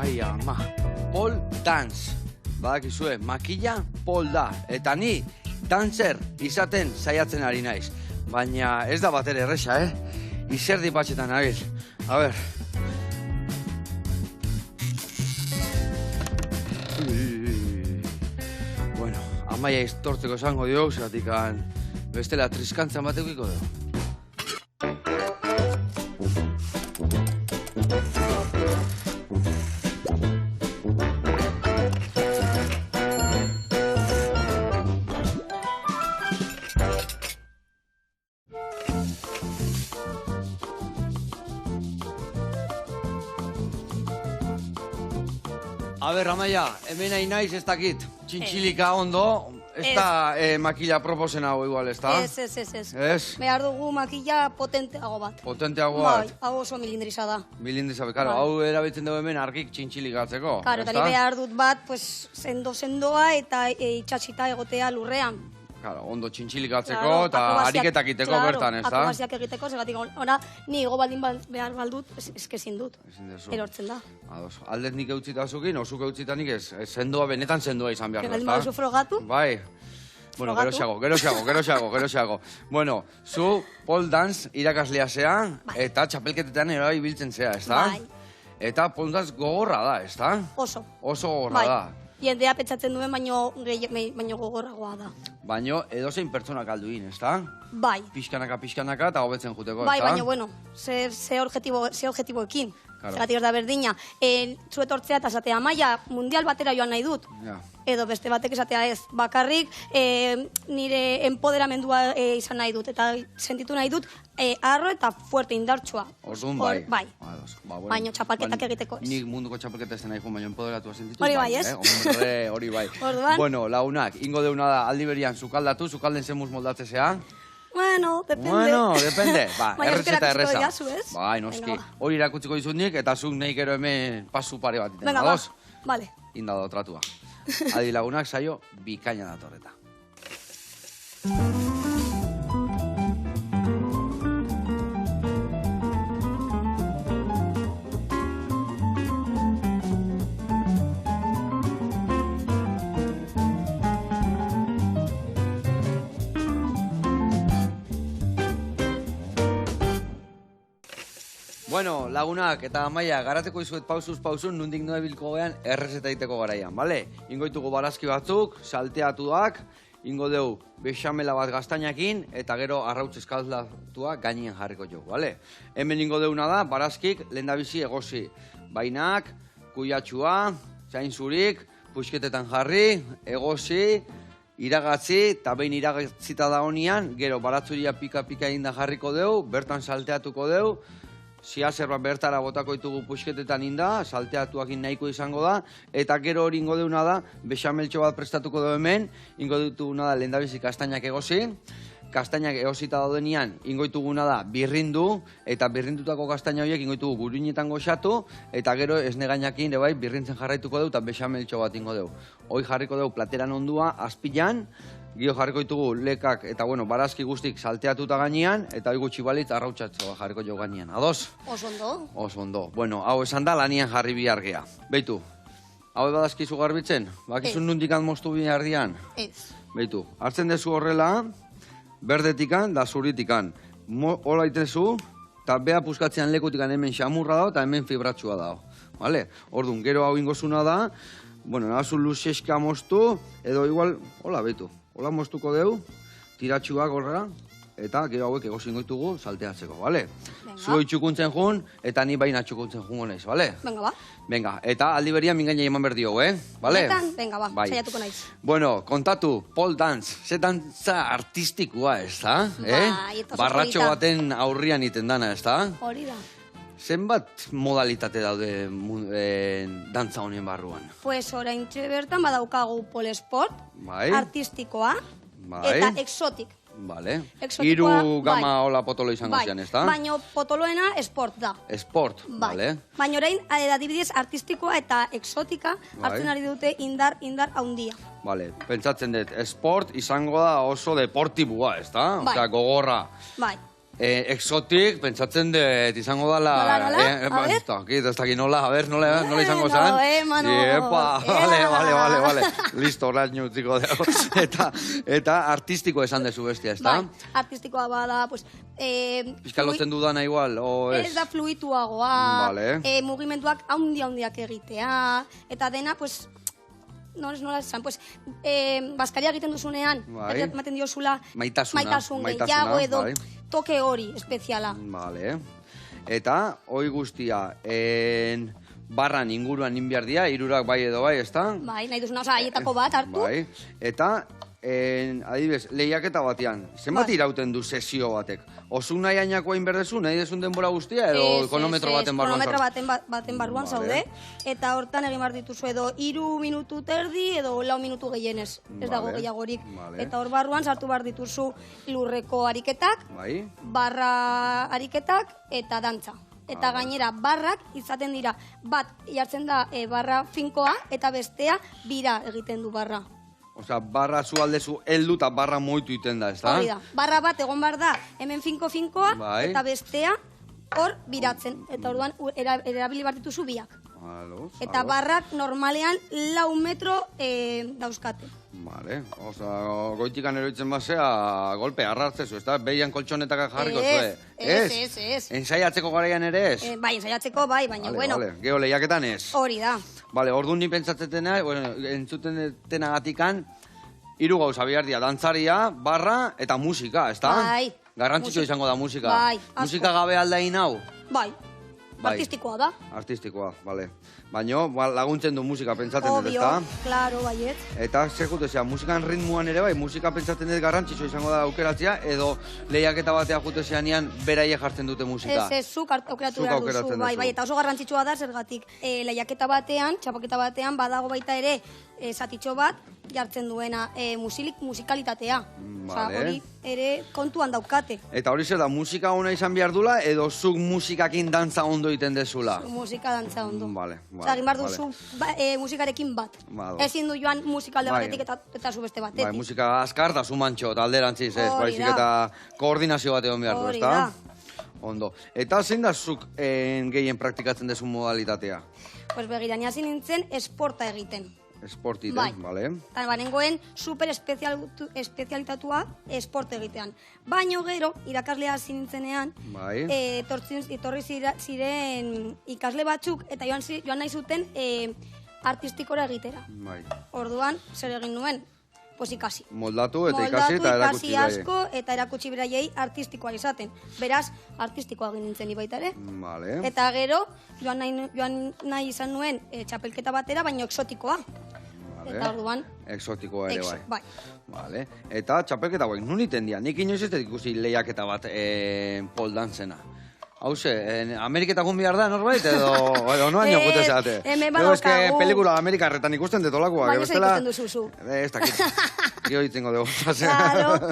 Ai, ama. Pole dance. Badakizue, makila pole da. Eta ni dancer izaten saiatzen ari naiz. Baina ez da batere erresa, Izerdi patxetan nabil. A ber. Bueno, amaia iztortzeko esango dio, zeratik bestela triskantzan batekiko dugu. A ber, amaia, hemen nahi naiz ez dakit, txintxilika ondo, ez da makila proposen hau igual, ez da? Ez. Ez? Behar dugu makila potenteago bat. Potenteago bat? Bai, hau oso milindriza da. Milindriza, karo, hau erabiltzen dugu hemen argik txintxilikatzeko. Karo, eta ni behar dut bat, sendoa eta itxasita egotea lurrean. Karo, ondo txintxilikatzeko eta ariketak iteko bertan, ez da? Akrobaziak egiteko, segatik ora, ni ego baldin behar baldut, eskezin dut. Erortzen da. Ados, aldez nik eutzita zukin, osuk eutzita nik ez, sendoa, benetan sendoa izan behar da, ez da? Baldin baduzu frogatu? Bai. Bueno, geroxeago. Bueno, zu pole dance irakaslea zea, eta txapelketetan eroa ibiltzen zea, ez da? Bai. Eta pole dance gogorra da, ez da? Oso. Oso gogorra da. Jendea pentsatzen duen, baino gogorragoa da. Baino edozein pertsonak alduin, ez da? Bai. Pixkanaka eta hobetzen juteko, ez da? Bai, baina, bueno, ze objetiboekin. Zergatik ez da berdina. Zuetortzea eta esatea, Amaia, mundial batera joan nahi dut. Edo beste batek esatea ez. Bakarrik nire empoderamendua izan nahi dut. Eta sentitu nahi dut arro eta fuerte indartsua. Orduan bai. Bai. Baina txapelketak egiteko ez. Nik munduko txapelketa ez nahi baina empoderatua sentitu. Hori bai, ez? Hori bai. Orduan. Bueno, launak, ingo deuna da aldi berian sukaldatu, sukalden zemuz moldatzezea. Bueno, depende. Ba, errez eta erreza. Bai, noski. Hori irakutziko dizut nik, eta zuk nahi gero hemen pasu pare bat iten. Venga, ba. Vale. Indado tratua. Adi lagunak saio bikaina datorreta. Bueno, lagunak eta Amaia, garateko izuet pausuz nundik noe bilko gean errezeta egiteko garaian, bale? Ingo ditugu barazki batzuk, salteatuak, ingo deu bexamela bat gaztainakin, eta gero arrautz eskaldatuak gainien jarriko jo, bale? Hemen ingo deuna da, barazkik lehendabizi egosi. Bainak, kuiatxua, zainzurik, puixketetan jarri, egosi, iragatzi, eta behin iragatzita da honian, gero baratzuria pika-pika inda jarriko deu, bertan salteatuko deu, Ziazer bat bertara botako ditugu puixketetan inda, salteatuak nahiko izango da, eta gero hori ingo deuna da, bexameltxo bat prestatuko du hemen, ingo dituguna da lehendabizi kastainak egosi, kastainak egosita daudenian ingo dituguna da birrindu, eta birrindutako kastaina horiek ingo ditugu guruinetan goxatu, eta gero esne gainakin bai birrintzen jarraituko du, eta bexameltxo bat ingo du. Hoi jarriko du plateran ondua, azpilan, gio jarriko ditugu lekak eta barazki guztik salteatuta gainean, eta hoi gutxi balitz arrautxatzoa jarriko jo gainean. Ados? Oso ondo. Oso ondo. Bueno, hau esan da lanian jarri bihargea. Beitu, hau badazkizu garbitzen? Bakizun nundikan moztu bihardian? Ez. Beitu, hartzen dezu horrela, berdetikan da zuritikan. Hola itezu, eta beha puskatzean lekutikan hemen xamurra dago eta hemen fibratsua dago. Vale? Orduan, gero hau ingozuna da, nahazu luzeska moztu, edo igual, hola, beitu. Hola moztuko deu, tiratxuak horrela, eta gero hauek egosin goitugu salteatzeko, bale? Zuoi txukuntzen jun, eta ni baina txukuntzen jun gonez, bale? Venga, ba. Venga, eta aldi berian mingaina eman berdio, bale? Venga, ba, saiatuko naiz. Bueno, kontatu, pole dance, ze dantza artistikua, ez da? Bai, eta barratxo baten aurrian iten dana, ez da? Hori da. Zenbat modalitate daude dantza honien barruan? Pues orain bertan badaukagu pole sport, artistikoa, eta exotik. Vale. Hiru gama hola potolo izango zian, ez da? Baina potoloena sport da. Sport, vale. Baina orain, adibidez, artistikoa eta exotika hartzen ari dute indar haundia. Vale, pentsatzen dut, sport izango da oso deportibua, ez da? Osea, gogorra. Bai. Exotik, pentsatzen dut, izango dala... Nola? Ez dakit nola, a ber, nola izango zen? Mano. Epa, vale. Listo, horraz utziko dugu. Eta artistiko esan dezu bestia, ez da? Bai, artistikoa bada, pues... Pizka lotzen dudana igual, o ez? Ez da fluituagoa, mugimenduak handiak egitea, eta dena, pues... Nola esan, pues, baskaria egiten duzunean, ematen diozula maitasun gehiago edo toke hori, espeziala. Vale. Eta, hoi guztia, barran inguruan inbiardia, irurak bai edo bai, ez da? Bai, nahi duzuna, haietako bat hartu. Bai, eta, adibidez, lehiaketa batean, zenbat irauten du sesio batek? Osun nahi ainakoa inberdezu, nahi dezun denbora guztia, edo kronometro baten barruan? Kronometro baten barruan zaude, eta hortan egin behar dituzu edo 3 minutu terdi edo 4 minutu gehienez, ez dago gehiagorik. Eta hor barruan sartu behar dituzu lurreko ariketak, barra ariketak eta dantza. Eta gainera, barrak izaten dira, bat jartzen da barra finkoa eta bestea bira egiten du barra. Osea, barra zu aldezu heldu eta barra moitu iten da, ez da? Hori da. Barra bat egon behar da, hemen finkoa, eta bestea hor biratzen. Eta orduan, erabili behar dituzu biak. Eta barrak normalean 4 metro dauzkate. Vale, osea, goitikan eroitzen basea, golpe, arrartzezu, ez da? Behian koltsonetak jarriko zue. Ez. Ensaiatzeko garaian ere ez? Bai, ensaiatzeko bai, baina bueno. Gero lehiaketan ez? Hori da. Vale, orduan ni pentsatzetena, entzuten denagatik,an 3 gauza behar dira, dantzaria, barra eta musika, ez da? Bai. Garrantzitsua izango da musika. Bai, asko. Musika gabe aldain hau? Bai. Artistikoa da. Artistikoa, bale. Baina laguntzen du musika pentsatzen dut, ez da? Obvio, claro, baiet. Eta zer jutezea, musikan ritmuan ere bai, musika pentsatzen dut garrantzitsua izango da aukeratzea, edo lehiaketa batea jutezeanean beraie jartzen dute musika? Ez, zuk aukeratu behar duzu, bai, eta oso garrantzitsua da zergatik lehiaketa batean, txapoketa batean, badago baita ere zatitxo bat, jartzen duena musikalitatea. Hori ere kontuan daukate. Eta hori zer da, musika ona izan behar dula, edo zuk musikakin dantza ondo iten dezula? Musika dantza ondo. Vale. Egin behar duzu musikarekin bat. Ezin du joan musikalde batetik eta zu beste batetik. Musika askar da zu mantxo, eta alderantziz, ez? Baizik eta koordinazio bat egon behar du, ez da? Ondo. Eta zein da zuk gehien praktikatzen dezu modalitatea? Pues begira, hasi nintzen esporta egiten. Esportiten, bale. Eta banengoen super espezialitatua esport egitean. Baina gero, irakaslea hasi nintzenean, etorri ziren ikasle batzuk, eta joan nahi zuten artistikora egitera. Orduan, zer egin nuen? Pues ikasi. Moldatu eta ikasi eta erakutsi bai. Asko eta erakutsi beraiei artistikoa izaten. Beraz, artistikoa egin nintzen baita ere. Eta gero, joan nahi izan nuen txapelketa batera, baina exotikoa. Eta orduan... Exotikoa ere bai. Eta txapelketa guai, nun iten dira? Nik inoiz ez dut ikusi lehiaketa bat pole dancena. Hauze, Ameriketakun bihar da, norbait, edo noan jokute zeate. Hemen badaukagu. Ez que pelikula Amerikarretan ikusten detolakoa. Baina zer ikusten duzu. Ez dakit. Gio ditzengo dugu. Claro.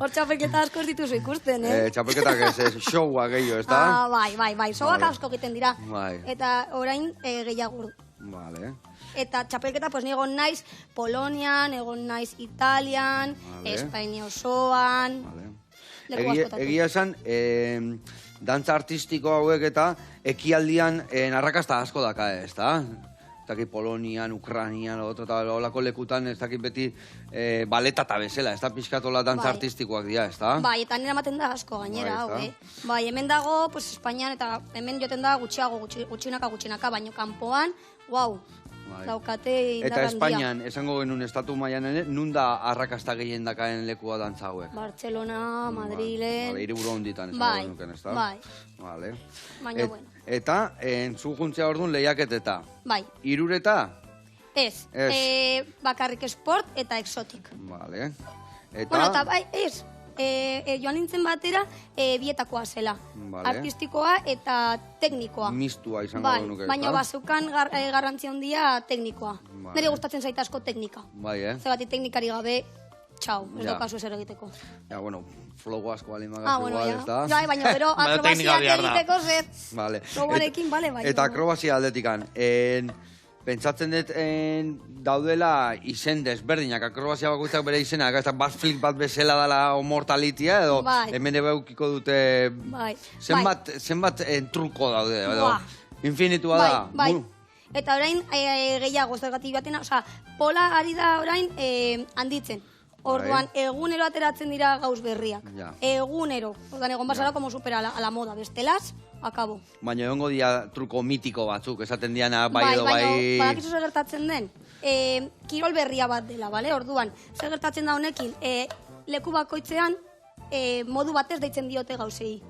Hor txapelketa asko ez dituzu ikusten, Txapelketak ez, showa gehiago, ez da? Bai. Showak asko egiten dira. Eta orain gehiago. Vale. Eta txapelketa, pues ni egon naiz Polonian, egon naiz Italian, Espainia osoan. Egia esan, dantza artistiko hauek eta ekialdian arrakasta asko daka, ez da? Ez dakit Polonian, Ukranian, olako lekutan, ez dakit beti baleta eta bezala, ez da pixkatola dantza artistikoak dira, ez da? Bai, eta nire ematen da asko gainera, hau, Bai, hemen dago, pues Espainian, eta hemen joten da gutxinaka, baino kanpoan, wow. Daukate indarrandia. Eta Espainian, esango genuen estatu mailan ere, nun da arrakasta gehien dakaen lekua dantza hauek? Bartzelona, Madrilen... Hiriburu honditan esango genuken, ez da? Bai. Baina, bueno. Eta, zu juntzea orduan lehiaketeta? Bai. Hirureta? Ez. Bakarrik esport eta exotik. Vale. Bueno, eta bai, ez. Joan nintzen batera bietakoa zela. Artistikoa eta teknikoa. Mistua izango genuke. Baina bazukan garrantzia handia teknikoa. Nire gustatzen zaita asko teknika. Zergatik teknikari gabe, txau, ez daukazu ezer egiteko. Ja, bueno, flow asko bali magaz igual, ez da? Ja, baina gero akrobaziak egiteko zer. Flowarekin, bale, bai. Eta akrobazia aldetikan, pentsatzen dut daudela izen desberdinak, akrobazia bakoitzak bere izenak, ez da backflip bat bezala dela o mortalitia, edo hemen ebe eukiko dute zenbat truko daude, edo infinitua da. Bai, eta orain gehiago, zergatik baten, oza, pola ari da orain handitzen. Orduan, egunero ateratzen dira gauz berriak. Egunero. Orduan, egon basara como supera a la moda. Bestelaz, akabo. Baina egongo dia truko mitiko batzuk, esaten diana bai edo bai... Baina, badakizu zer gertatzen den, kirol berria bat dela, bale? Orduan, zer gertatzen da honekin, leku bakoitzean, modu batez deitzen diote gauzei.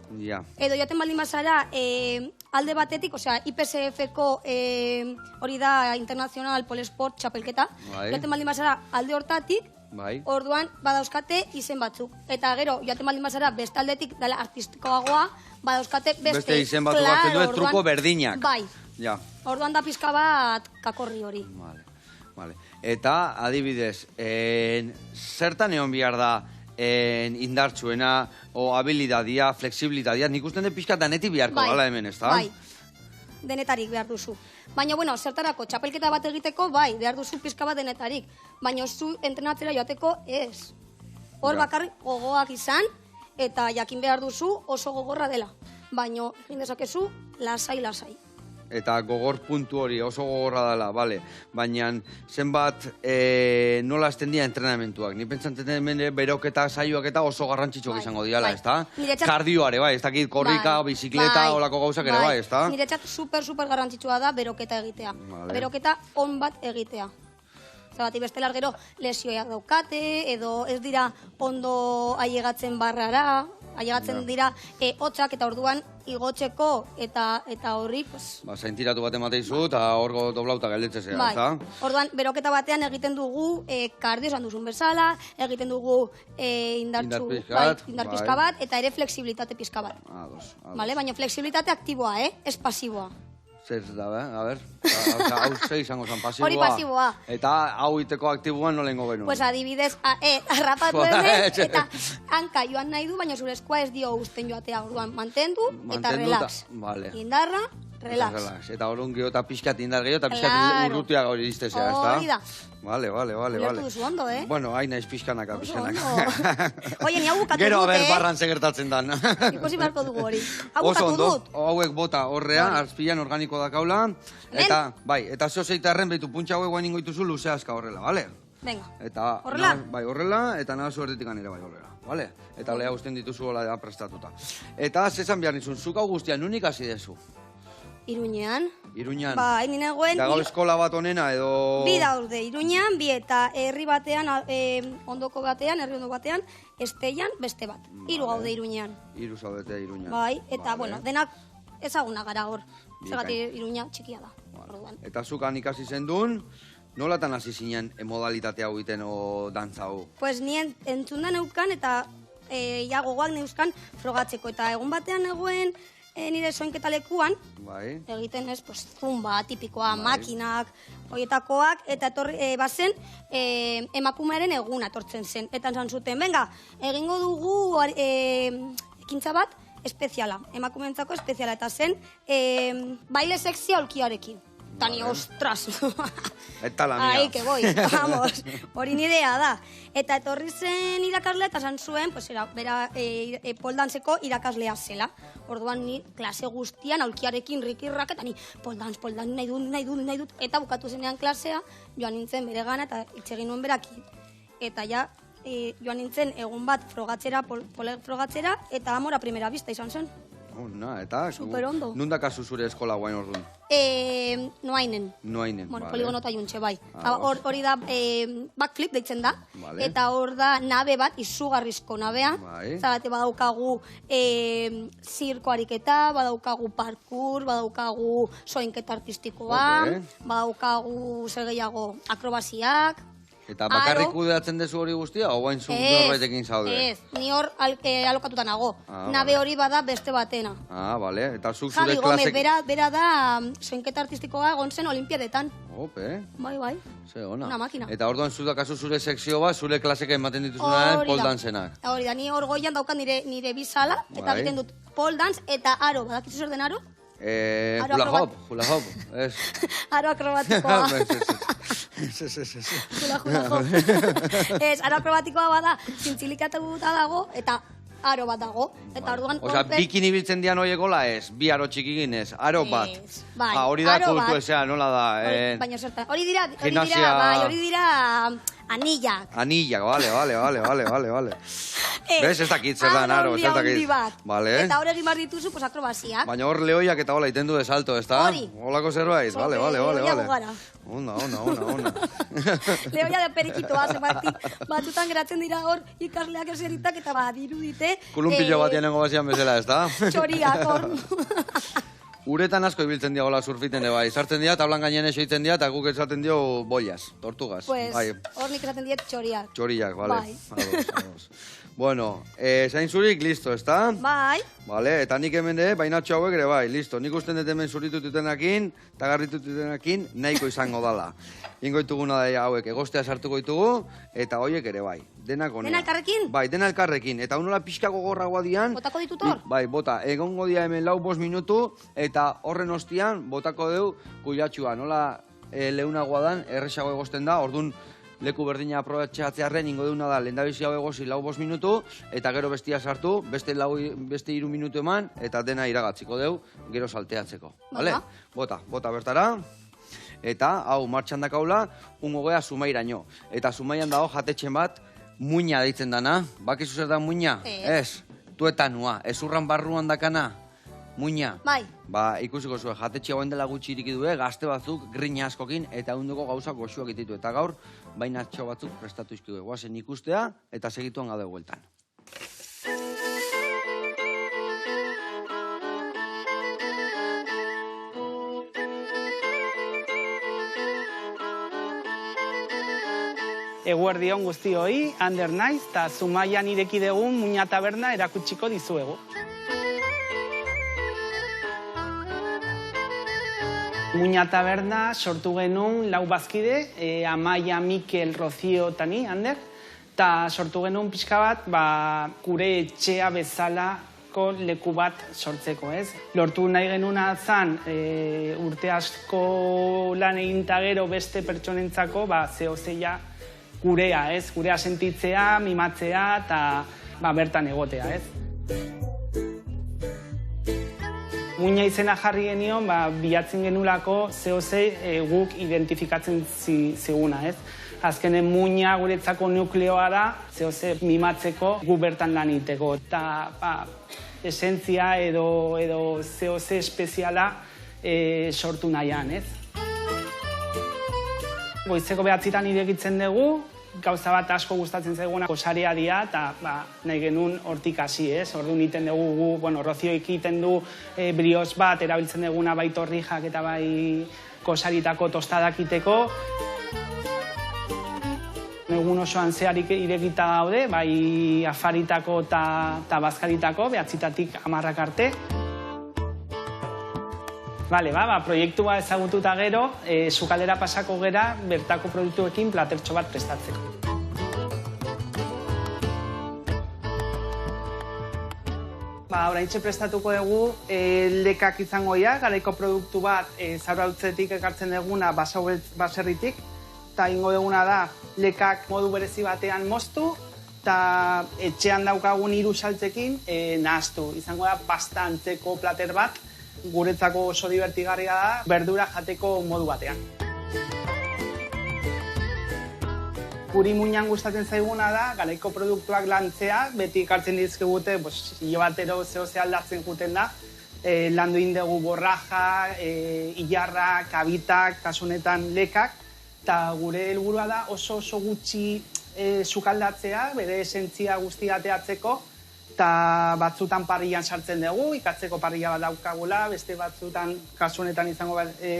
Edo joaten baldin bazara, alde batetik, osea, IPSF-ko hori da Internacional Polesport txapelketa, joaten baldin bazara alde hortatik, orduan badauzkate izen batzuk. Eta gero, joaten baldin bazara beste aldetik, dela artistikoagoa, badauzkate beste izen batzuk hartzen duen truko berdinak. Bai. Orduan da pizka bat kakorri hori. Eta, adibidez, zertan egon behar da indartsuena, o habilidadia, flexibilitatea, nik usten de pixka danetik beharko gala hemen, ez da? Bai, denetarik behar duzu. Baina, bueno, zertarako, txapelketa bat egiteko, bai, behar duzu pixka bat denetarik. Baina zu entrenatzera joateko ez. Hor bakarrik gogoak izan, eta jakin behar duzu oso gogorra dela. Baina, egin dezakezu, lasai. Eta gogor puntu hori oso gogorra dela, bale. Baina zenbat nola azten dira entrenamentuak. Ni pentsatzen hemen beroketa saioak eta oso garrantzitsuak izango diala, ez da? Kardioare, bai, ez dakit korrika, bizikleta, olako gauzak ere, bai, ez da? Niretzat super garrantzitsua da beroketa egitea. Beroketa on bat egitea. Zergatik bestelar gero lesioak daukate, edo ez dira ondo ailegatzen barrara, ailegatzen dira hotzak eta orduan igotzeko eta horri, pues... Zaintiratu bat emateizu eta horgo doblauta gelditzezea, ez da? Orduan, beroketa batean egiten dugu kardio esan duzun bezala, egiten dugu indar pizka bat, eta ere flexibilitate pizka bat. Baina flexibilitate aktiboa, ez pasiboa. Zer da, a ber, hau ze izango zen pasiboa. Hori pasiboa. Eta hau iteko aktiboan nolengo genuen. Pues adibidez, harrapatu hemen, eta hanka joan nahi du, baina zure eskua ez dio usten joatea, orduan mantendu eta relax. Indarra, relax. Eta orduan gero eta pixkat indar gehiago, eta pixkat urrutia gauri iztezea, ez da? Hori da. Vale. Lertu duzu ondo, Bueno, hain naiz pixkanaka. Oie, ni hau bukatu dut, Gero, a ber, barran segertatzen dan. Ikusi beharko dugu hori. Hau bukatu bukatu dut. Hauek bota horrea, arzpilan organiko da kaula. Eta, bai, eta zeozeitarren behitu puntxa hauek guain ingoituzu luzea azka horrela, bale? Venga, horrela? Bai, horrela, eta nahazu erdetik anera bai horrela, bale? Eta lehea usten dituzu hola prestatuta. Eta, zezan behar nizun, zuk hau guztian, nunik hasi dezu? Iruñean. Bai, nire guen... Dago eskola bat onena edo... Bi daude, Iruñean, bi eta herri batean, ondoko batean, herri ondo batean, Esteian, beste bat. Hiru gaude Iruñean. Hiru zaudete Iruñean. Bai, eta, bueno, denak ezaguna gara hor. Zergatik Iruña txikia da. Eta zukan ikasi zendun, nolatan hasi zinen modalitatea hau iten o dantza hau? Pues nien entzundan eukan eta gogoak neuzkan frogatzeko. Eta egun batean eguen nire soinketa lekuan, egiten ez, zumba, tipikoa, makinak, horietakoak, eta bazen emakumearen eguna etortzen zen. Eta esan zuten, venga, egingo dugu ekintza bat espeziala, emakumeentzako espeziala, eta zen baile sexia aulkiarekin. Tani, ostras! Eta la mía. Ahí que voy, vamos, hori nidea da. Eta etorri zen irakasle eta esan zuen, bera poldantzeko irakaslea zela. Orduan ni klase guztian aulkiarekin rikirrak eta ni poldantz nahi dut. Eta bukatu zenean klasea, joan nintzen bere gana eta itxegin nuen berakin. Eta ja, joan nintzen egun bat frogatzera, poler frogatzera, eta amora primera vista izan zen. Eta, nundak azu zure eskola guain orduan? Noainen. Bueno, poligonota juntxe, bai. Hori da, backflip deitzen da. Eta hor da nabe bat, izugarrizko nabea. Zagate badaukagu zirko ariketa, badaukagu parkour, badaukagu soinketa artistikoa, badaukagu zer gehiago akrobaziak. Eta bakarrik kudeatzen dezu hori guztia, o bain zuk norbaitekin zaude? Ez, ni hor alokatuta nago. Nabe hori bada beste batena. Bale. Eta zuk zure Javi Gomez, bera da soinketa artistikoa egon zen olimpiadetan. Ope. Bai. Ze ona. Una makina. Eta orduan zudakazu zure sekzio bat, zure klaseka ematen dituzunaren poldantzenak. Hori da, ni hor goian daukat nire bizala, eta egiten dut poldantz eta aro. Badakizu zer den aro? Hula hop, ez. Aro akrobatikoa. Hula hop. Ez, aro akrobatikoa bada, zintzilikatuta dago, eta aro bat dago. Eta orduan... Osa, bikin ibiltzen dian horiek hola ez, bi aro txikigin ez, aro bat. Bai, hori da kultu ezea, nola da. Baina zertan, hori dira, anillak. Anillak, vale. Bez, ez dakit zer da aro, ez dakit. Eta hor egin behar dituzu, pues akrobaziak. Baina hor lehoiak eta hola iten du de salto, ez da? Hori. Holako zerbait, vale. Lehoia Ona. Lehoia de perikitoa, batzutan geratzen dira hor ikasleak eseritak eta dirudite. Kulumpillo bat jenengo bazian bezala, ez da? Txoriak hor. Uretan asko ibiltzen dira hola surfiten bai. Sartzen dira, tablan gainen esoiten dira, eta guk esaten dio boias, tortugas. Pues, hor nik esaten diet txoriak. Txoriak, vale. Ados. Bueno, zain zurik, listo, ez da? Bai. Vale, eta nik hemen de, bainatxo hauek ere bai, listo. Nik usten dut hemen zuritutitenakin, eta garritututenakin, nahiko izango dala. Ingoituguna da hauek, egostea sartuko ditugu, eta hoiek ere bai. Denak honea. Dena elkarrekin? Bai, dena elkarrekin. Eta unola pixka gogorragoa dian... Botako ditut hor? Bai, bota. Egongo dia hemen 4-5 minutu, eta horren ostian, botako deu kuilatxua. Nola leunagoa dan, erresago egosten da, ordun leku berdina aprobetxeatzearen ingo deuna da, lehendabizi hau egozi 4-5 minutu, eta gero bestia sartu, beste 3 minutu eman, eta dena iragatziko deu, gero salteatzeko. Vale? Bota bertara. Eta, hau, martxan dakaula, ungo gea Zumairaino. Eta Zumaian dago jatetxen bat, muina deitzen dana. Bakizu zer da muina? Ez. Tuetanua. Ezurran barruan dakana. Muina. Bai. Ba, ikusiko zuen, jatetxe hauen dela gutxi iriki du, gazte batzuk, grina askokin, eta ehundoko gauzak goxuak ititu. Eta gaur, baina txo batzuk prestatu izkidu. Guazen ikustea, eta segituan gade hueltan. Eguerdion guztioi, Ander naiz, eta Zumaian ireki dugun muina taberna erakutsiko dizuegu. Muina taberna sortu genuen 4 bazkide, Amaia, Mikel, Rocío eta ni, Ander, eta sortu genuen pixka bat, gure etxea bezalako leku bat sortzeko, ez? Lortu nahi genuna zan, urte asko lan egin eta gero beste pertsonentzako, zehozeia gurea, ez? Gurea sentitzea, mimatzea eta bertan egotea, ez? Muina izena jarri genion, bilatzen genulako zehoze guk identifikatzen ziguna, ez? Azkenen muina guretzako nukleoa da, zehoze mimatzeko gu bertan lan egiteko. Eta esentzia edo zehoze espeziala sortu nahian, ez? Goizeko 9:00 irekitzen dugu, gauza bat asko gustatzen zaiguna gosaria dira, eta nahi genuen hortik hasi, ez? Orduan iten dugu, Rozioik iten du brioz bat, erabiltzen duguna bai torrijak eta bai gosaritako tostadak iteko. Egun osoan zeharik irekita daude, bai afaritako eta bazkaritako, 9:00 10:00 arte. Bale, proiektua ezagututa gero, Sukaldera pasako gera, bertako produktuekin platertxo bat prestatzeko. Oraintxe prestatuko dugu lekak izango dira, garaiko produktu bat Zaurautzetik ekartzen duguna baserritik, eta ingo duguna da lekak modu berezi batean moztu, eta etxean daukagun 3 saltzekin nahaztu. Izango da pasta antzeko plater bat, guretzako oso divertigarria da, berdura jateko modu batean. Guri muinan gustatzen zaiguna da, garaiko produktuak lantzea, beti ekartzen dizkigute, hilo batero zehoze aldatzen juten da, landu indegu borraja, ilarra, kabitak, kasunetan lekak, eta gure helburua da oso gutxi sukaldatzea, bere esentzia guztia ateatzeko, eta batzutan parrilan sartzen dugu, ikatzeko parrila bat daukagula, beste batzutan kasunetan izango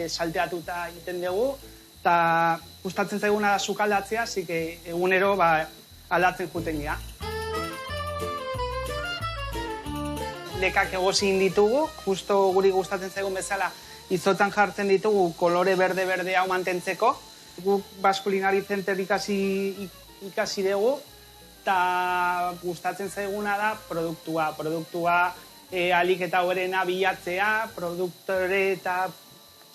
salteatuta egiten dugu, eta gustatzen zaiguna da sukaldatzea, zike egunero aldatzen juten dira. Lekak egosin ditugu, justo guri gustatzen zaigun bezala, izotan jartzen ditugu kolore berde hau mantentzeko. Guk Baskulinari Center ikasi dugu, eta gustatzen zaiguna da produktua. Produktua alik eta horrena bilatzea, produktore eta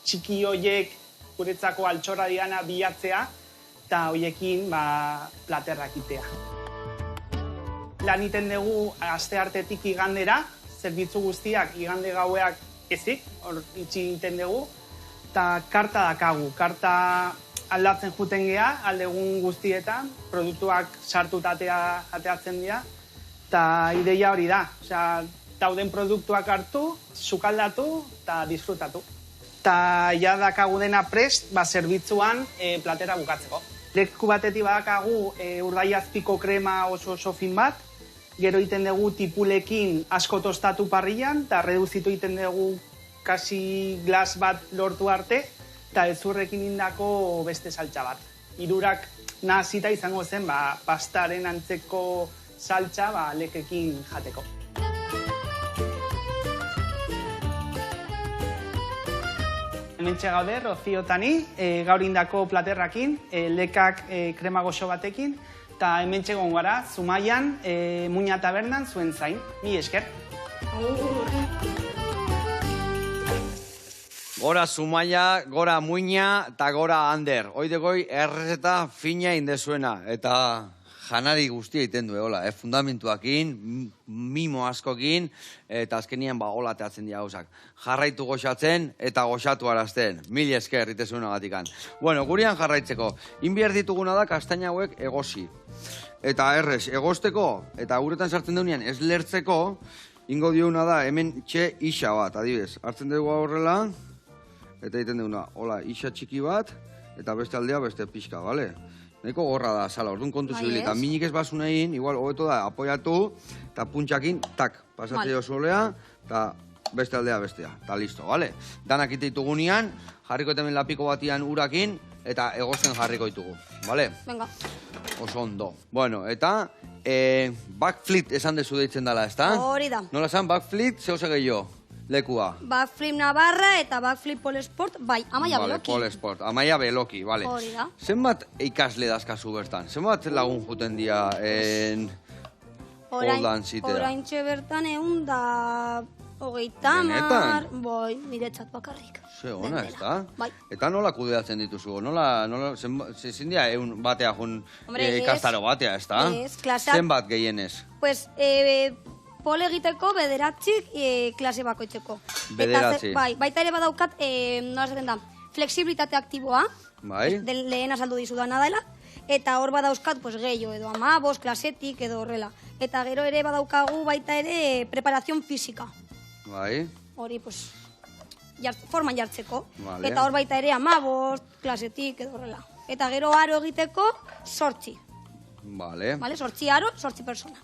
txiki hoiek guretzako altxorra diana bilatzea, eta hoiekin platerrak itea. Lan iten dugu asteartetik igandera, zerbitzu guztiak igande gaueak ezik, hor itxi iten dugu, eta karta dakagu. Karta aldatzen juten gea, aldegun guztietan, produktuak sartuta ateatzen dira, eta ideia hori da. Osea, dauden produktuak hartu, sukaldatu eta disfrutatu. Eta ja dakagu dena prest, zerbitzuan platera bukatzeko. Leku batetik badakagu urdaiazpiko krema oso fin bat, gero iten dugu tipulekin asko tostatu parrillan, eta reduzitu iten dugu kasi glas bat lortu arte, eta ezurrekin indako beste saltza bat. Hirurak nahazita izango zen, pastaren antzeko saltza lekekin jateko. Hementxe gaude, Rocío Tani, gaur indako platerrakin, lekak krema goxo batekin, eta hementxe gongo gara, Zumaian, Muina tabernan zuen zain. Mi esker. Gora Zumaia, gora Muina eta gora Ander. Hoidegoi errezeta fina indezuena. Eta janari guztia iten du, fundamentuakin, mimo askokin, eta azkenian hola teatzen dira gauzak. Jarraitu goxatzen eta goxatu arazten. Mil esker itezuena gatikan. Bueno, gurian jarraitzeko. Inbier dituguna da kastaina hauek egosi. Eta errez, egosteko, eta guretan sartzen deunean ez lertzeko, ingo diuna da hemen txe isa bat, adibidez. Hartzen dugu horrela, eta egiten duguna, hola, isa txiki bat, eta beste aldea beste pixka, bale? Neko gorra da, sala, orduan kontu zibili, eta minik ez basun egin, igual, hobeto da, apoiatu, eta puntxakin, tak, pasatze solea, eta beste aldea bestea, eta listo, bale? Danak iteitugunean, jarriko hemen lapiko batian urakin, eta egosten jarriko ditugu, bale? Venga. Oso ondo. Bueno, eta backflip esan dezu deitzen dela, ezta? Hori da. Nola esan, backflip, zehose gehiago, lekua? Backflip Navarra eta backflip Polesport, bai, Amaia Beloki. Polesport, Amaia Beloki, bale. Hori da. Zenbat ikasle dazkazu bertan? Zenbat lagun juten dira holdan zitea? Oraintxe bertan 130, boi, niretzat bakarrik. Ze ona, ez da? Bai. Eta nola kudeatzen dituzu? Zin dira batea jun ikastaro batea, ez da? Ez, klaseak. Zenbat gehienez? Pues, pole egiteko bederatzik klase bakoitzeko. Bederatzi. Bai, baita ere badaukat, nola zaten da, flexibilitate aktiboa, Bai. Lehen azaldu dizudana dela, eta hor badauzkat, pues, gehiago edo 15, klasetik edo horrela. Eta gero ere badaukagu baita ere preparazion fisika. Bai. Hori, pues, forman jartzeko. Vale. Eta hor baita ere 15, klasetik edo horrela. Eta gero aro egiteko 8. Vale. Vale, 8 aro, 8 persona.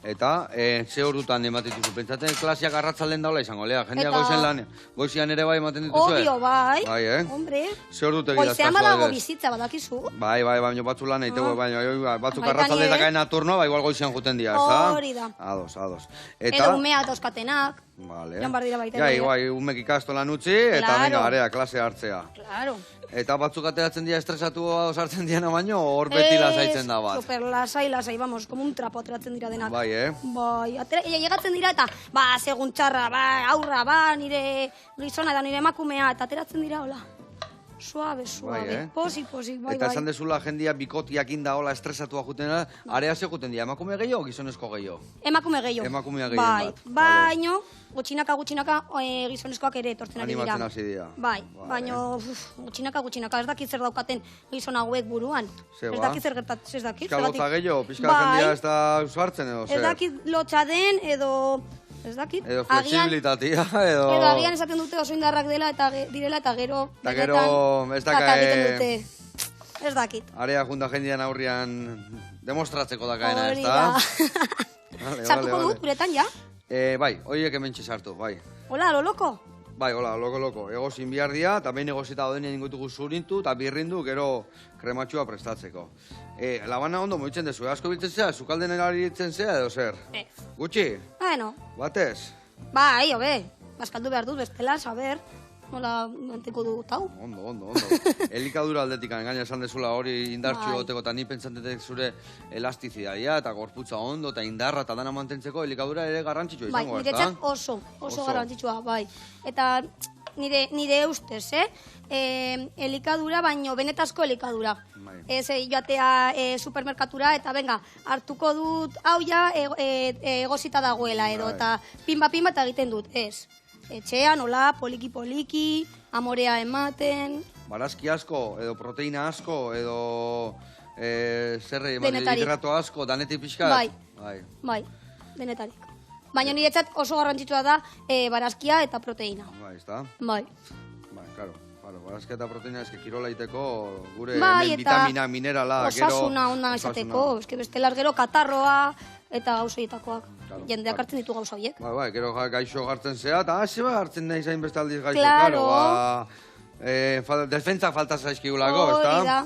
Eta, ze hor dutan ematen dituzu? Pentsaten klaseak arratzalden daula izango, lea? Jendea goizen lan, goizian ere bai ematen dituzu? Obvio, bai. Bai, Hombre. Ze hor dut egitaz Goizean badago bizitza, badakizu. Bai, baina batzu lan egiteko, baina batzuk arratzaldetakaena turno, igual goizian juten dira, ez da? Hori da. Ados. Edo umeak dauzkatenak. Vale. Joan bardira baita. Ja, igual, umek ikastolan utzi, eta venga, area, klase hartzea. Claro. Eta batzuk ateratzen dira estresatu sartzen diana baino, hor beti lasaitzen da bat. Super lasai, vamos, como un trapo ateratzen dira denak. Bai, Bai, llegatzen dira eta, segun txarra, aurra, nire gizona eta nire emakumea, eta ateratzen dira, hola. Suave, posi, bai. Eta esan dezula jendia bikotiak inda hola estresatua juten da, area ze juten dira, emakume gehiago o gizonezko gehiago? Emakume gehiago. Emakumea gehien bat. Baino, gutxinaka gizonezkoak ere etortzen ari dira. Animatzen hasi dira. Bai, baino, gutxinaka, ez dakit zer daukaten gizon hauek buruan. Ez dakit zer gertatzen, ez dakit. Pizka lotza gehiago, pizka jendia ez da usartzen edo zer? Ez dakit lotza den edo... Ez dakit. Edo flexibilitatea, edo... Edo agian esaten dute oso indarrak direla eta gero... Eta gero ez dakae... Ez dakit. Area junta jendean aurrian demostratzeko dakaena, ez da? Sartuko dut, guretan, ja? Bai, horiek hemen sartu, bai. Hola, lo loko? Bai, hola, loko. Egozin bihar dia, eta behin egozita dodenean ingotugu zurintu, eta birrindu, gero krematxua prestatzeko. Labana ondo moitzen dezu, asko biltzen zea, zukalden eraritzen zea edo zer? Gutxi? Bueno. Batez? Bai, hobe, bazkaldu behar dut bestela, saber. nola manteko du tau. Ondo. Elikadura aldetik gaina esan dezula hori indartxu egoteko, eta ni pentsantetek zure elastizidadia eta gorputza ondo eta indarra eta dana mantentzeko elikadura ere garrantzitsua izango, bai, niretzat oso garrantzitsua, bai. Eta nire ustez, elikadura, baino benetazko elikadura. Ez joatea supermerkatura eta venga, hartuko dut hau ja egozita dagoela edo, eta pinba eta egiten dut, ez. Etxean, hola, poliki, amorea ematen. Barazki asko, edo proteina asko, edo hidrato asko, danetik pixkat? Bai, denetarik. Baina niretzat oso garrantzitsua da barazkia eta proteina. Bai, ez da? Bai, claro, barazkia eta proteina eske kirola iteko gure vitamina, minerala, gero... Osasuna ona izateko, eske bestelar gero katarroa eta gauzoietakoak. Jendeak hartzen ditu gauza horiek. Bai, gero gaixo gartzen zea, eta zeba hartzen nahi zain beste aldiz gaixo, claro. Defentsa falta zaizkigulako, ez da? Hori da.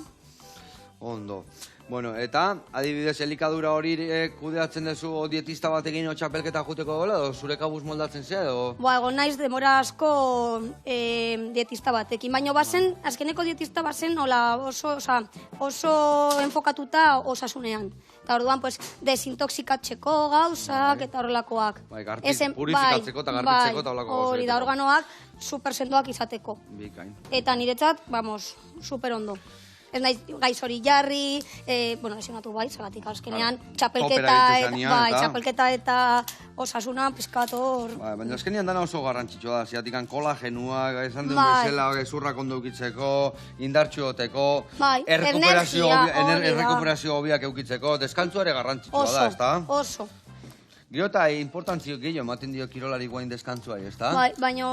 Ondo. Bueno, eta, adibidez, elikadura hori kudeatzen duzu dietista batekin txapelketa juteko gola, edo zure kabuz moldatzen zea, edo? Egon naiz demora asko dietista batekin, baina azkeneko dietista bazen oso enfokatuta osasunean. Eta orduan, desintoxikatzeko gauzak eta horrelakoak. Bai, purifikatzeko eta garbitzeko eta horrelako gauzak. Hori da, organoak supersendoak izateko. Bikain. Eta niretzat, super ondo. Ez naiz gaizori jarri, lesionatu bai, zagatik azkenean, txapelketa eta osasuna, pizkator... Baina azkenean dana oso garrantzitsua da, ziatikan kolagenua, esan duen bezala, zurrak ondo eukitzeko, indartxuoteko, errekuperazio hobiak eukitzeko, deskantzu ere garrantzitsua da, ez da? Oso. Gero eta importantzio gehiago ematen dio kirolari guain deskantzua, ez da? Bai, baina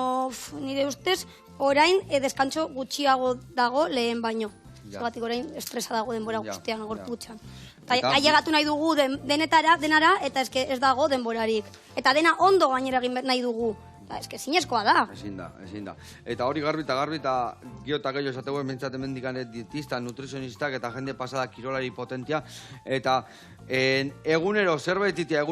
nire ustez, orain deskantzo gutxiago dago lehen baino. Zagatik orain estresa dago denbora guztian, gorputxan. Ailegatu nahi dugu denara, eta ez dago denborarik. Eta dena ondo gainera egin nahi dugu. Zinezkoa da. Ezin da. Eta hori garbi eta gio eta gehiago esategu mentzaten mendikane dietista, nutrizionistak eta jende pasada kirolari potentia. Eta egunero zerbaititia,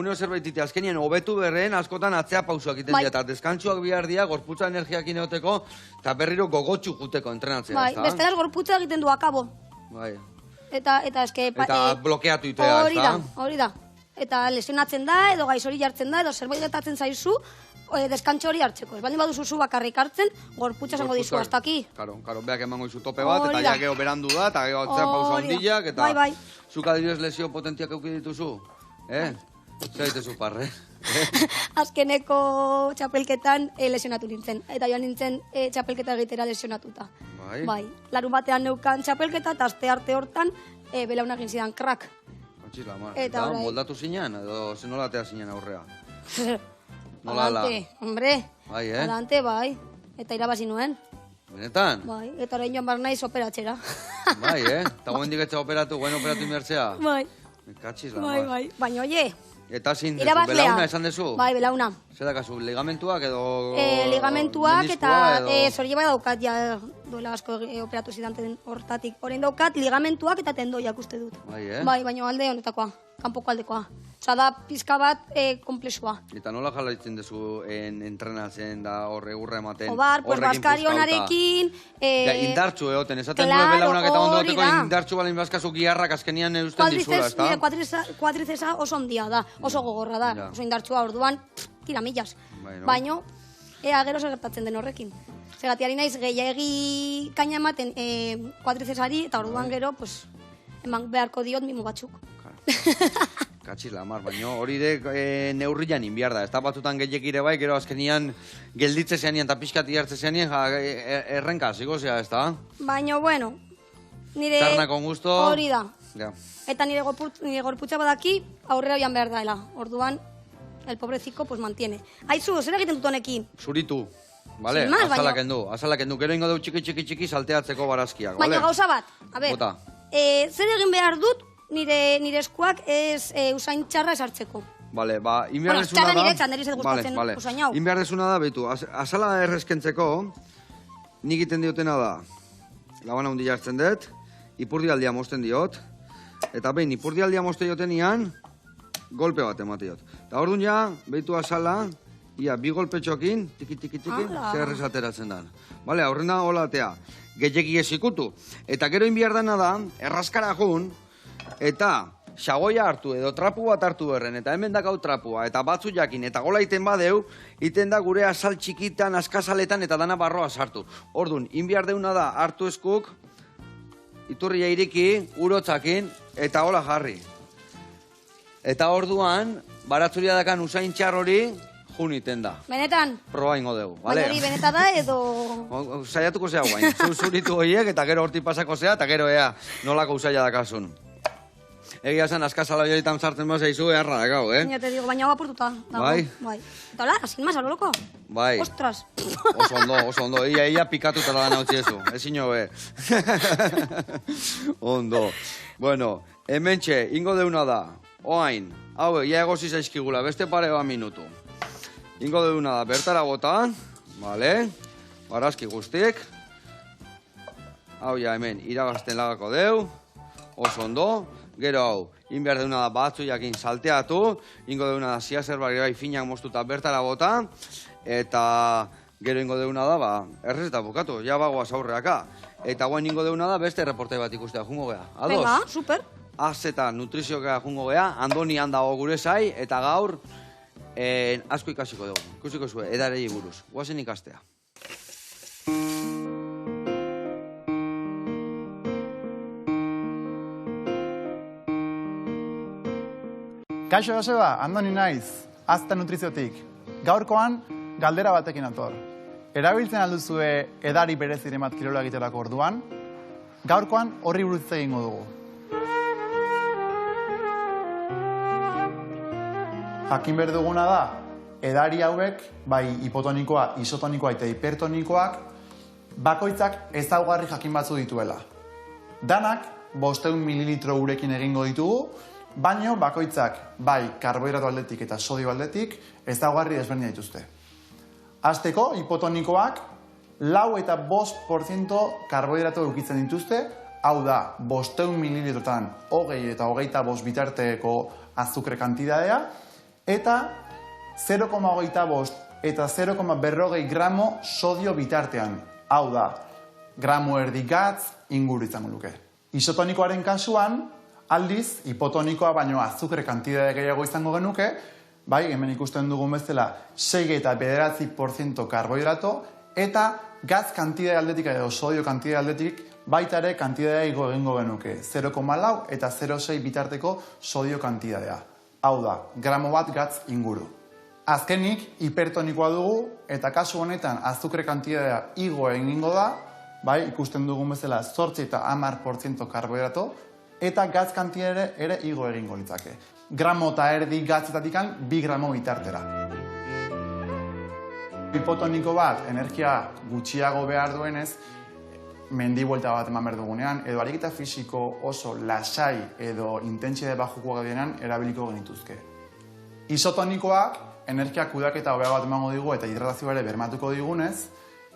azkenien hobetu berreen askotan atzea pausuak iten dira. Eta deskantzuak bihar dira, gorputza energiak ineoteko, eta berriro gogotxu juteko entrenatzea. Bai, bestelar gorputza egiten du akabo. Bai. Eta blokeatu itea, ez da? Hori da. Eta lesionatzen da, edo gaizori jartzen da, edo zerbait gertatzen zaizu, deskantxo hori hartzeko. Ez baldin baduzu zu bakarrik hartzen, gorputza esango dizu hasta aquí. Karo, beak emango izu tope bat, eta ja geho berandu da, eta geho atzea pausa ondillak, eta zuk adibidez lesio potentiak euki dituzu. Zer ditezu parre? Azkeneko txapelketan lesionatu nintzen. Eta joan nintzen txapelketa egitera lesionatuta. Bai. Larun batean neukan txapelketa, eta aste arte hortan belaunak zidan krak. Eta moldatu zinean, edo zenolatea zinean aurrea? Alante, hombre. Bai, Alante, bai. Eta irabazi nuen. Benetan? Bai, eta orain joan bar naiz operatxera. Bai, eta guen diketxe operatu, guen operatu inbertzea? Bai. Katxiz la mar. Bai. Baina, oie. Eta zin dezu, belauna esan dezu? Bai, belauna. Zer dakazu, ligamentuak edo... Ligamentuak eta zori bai daukat, ja duela asko operatu zidanten hortatik. Orain daukat, ligamentuak eta tendoiak uste dut. Bai, Bai, baina alde honetakoa, kanpoko aldekoa. Osa da, pizka bat komplexua. Eta nola jarraitzen dezu entrenatzen da horre urra ematen? Obar, pues baskarionarekin... Indartxu egoten, esaten duen belaunak eta ondoteko indartxu balen bazkazu giharrak azkenian eusten dizula, ez da? Kuadrizesa oso ondia da, oso gogorra da, oso indartxua orduan, tira millas. Baina, gero gertatzen den horrekin. Segatiari naiz gehiagi kaina ematen kuadrizesari eta orduan gero, eman beharko diot mimo batzuk. Katxiz la mar, baina hori de neurrian inbiar da. Ez da batzutan gehiekire bai, gero azkenian gelditze zeanien eta pixkati hartze zeanien, errenka, zigo zea, ez da? Baina, bueno, nire... Tarna con gusto... Hori da. Eta nire gorputza badaki aurrera bian behar daela. Orduan, el pobreciko, pues mantiene. Aizu, zer egiten dut honekin? Zuritu. Vale, azalak endu. Gero ingo deu txiki salteatzeko barazkiak, vale? Baina gauza bat, a ber, zer egin behar dut nire eskuak ez usain txarra esartzeko. Vale, inbehar desuna da... Txarra nire txan, ez gustatzen usain hau. Inbehar desuna da, behitu, azala errezkentzeko, nik iten diotena da, labana hundi jartzen dut, ipurdialdia mosten diot, eta behin ipurdialdia mosten diotenian, golpe bat emate diot. Eta orduan ja, behitu azala, ia, bi golpetxokin, tiki, zer esateratzen da. Bale, aurrena holatea, gehiagi ez ikutu. Eta gero inbiar dena da, erraskara jun, eta xagoia hartu edo trapu bat hartu berren, eta hemen dakau trapua, eta batzu jakin, eta gola iten badeu, iten da gure azal txikitan, askazaletan, eta dana barroa sartu. Orduan, inbiar deuna da, hartu eskuk, iturria iriki, urotzakin, eta hola jarri. Eta orduan, baratzuria dakan usain txar hori, jun iten da. Benetan? Proba ingo dugu, bale? Baina hori benetan da edo... Saiatuko zea guain, zuritu horiek, eta gero horti pasako zea, eta gero ea nolako usaila dakasun. Egia zen, askazala joitan sartzen bat zeizu, erra dakau, Ja te digo, baina hau apurtuta. Bai? Bai. Eta hola, asin mas, loko? Bai. Ostras. Oso ondo. Ia pikatuta da nautzi ezu. Ezin hobe. Ondo. Bueno, hementxe, ingo deuna da. Oain, hau, ia egozi zaizkigula, beste pare bat minutu. Ingo deuna da, bertara botan. Vale. Barazki guztik. Hau, ja, hemen, iragazten lagako deu. Oso ondo. Gero hau, inbiar deuna da batzu jakin salteatu, ingo deuna da ziazer bai finak moztuta bertara bota, eta gero ingo deuna da, errezeta bukatu, ja bagoaz aurreaka. Eta guen ingo deuna da beste reporte bat ikustea, jungo gea. Ados? Venga, super. Az eta nutriziokea jungo gea, andoni handago gure zai, eta gaur asko ikasiko dugu. Ikusiko zuen, edarei buruz. Guazen ikastea. Kaixo Joseba, Andoni naiz, Azta Nutriziotik. Gaurkoan, galdera batekin ator. Erabiltzen alduzue edari bereziren bat kirola egiterako orduan, gaurkoan horri buruz egingo dugu. Jakin behar duguna da, edari hauek, bai hipotonikoa, isotonikoa eta hipertonikoak, bakoitzak ezaugarri jakin batzu dituela. Danak, 500 mililitro urekin egingo ditugu, baino bakoitzak bai karbohidrato aldetik eta sodio aldetik ezaugarri desberdina dituzte. Hasteko, hipotonikoak 4 eta 5% karbohidrato edukitzen dituzte, hau da 500 mililitrotan 20 eta 25 bitarteko azukre kantidadea, eta 0,25 eta 0,40 gramo sodio bitartean, hau da gramo erdi gatz inguru izango luke. Isotonikoaren kasuan, aldiz, hipotonikoa baino azukre kantidade gehiago izango genuke, bai, hemen ikusten dugun bezala 6 eta 9% karbohidrato, eta gatz kantidade aldetik edo sodio kantidade aldetik baita ere kantidadea igo egingo genuke, 0,4 eta 0,6 bitarteko sodio kantidadea. Hau da, gramo bat gatz inguru. Azkenik, hipertonikoa dugu, eta kasu honetan azukre kantidadea igo egingo da, bai, ikusten dugun bezala 8 eta 10% karbohidrato, eta gatz kantidade ere igo egingo litzake. Gramo eta erdi gatzetatik 2 gramo bitartera. Hipotoniko bat energia gutxiago behar duenez, mendi buelta bat eman behar dugunean, edo ariketa fisiko oso lasai edo intentsitate bajukoak denean erabiliko genituzke. Isotonikoak energia kudeaketa hobea bat emango digu eta hidratazioa ere bermatuko digunez,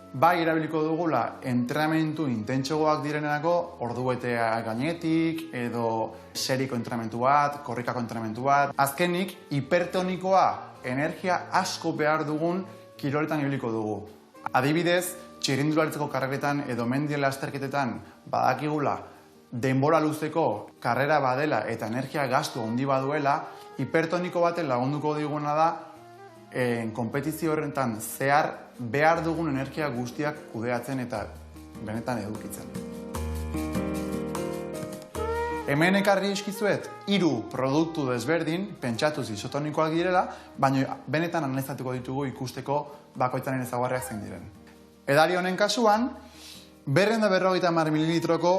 bai erabiliko dugula entrenamentu intentsoagoak direnerako ordubetea gainetik edo seriko entrenamentu bat, korrikako entrenamentu bat. Azkenik, hipertonikoa energia asko behar dugun kiroletan ibiliko dugu. Adibidez, txirrindularitzeko karreretan edo mendien lasterketetan badakigula denbora luzeko karrera badela eta energia gastu handi baduela, hipertoniko baten lagunduko diguna da konpetizio horretan zehar behar dugun energia guztiak kudeatzen eta benetan edukitzen. Hemen ekarri eskizuet 3 produktu desberdin, pentsatuz isotonikoak direla, baina benetan analizatuko ditugu ikusteko bakoitzaren ezaugarriak zein diren. Edari honen kasuan, 250 mililitroko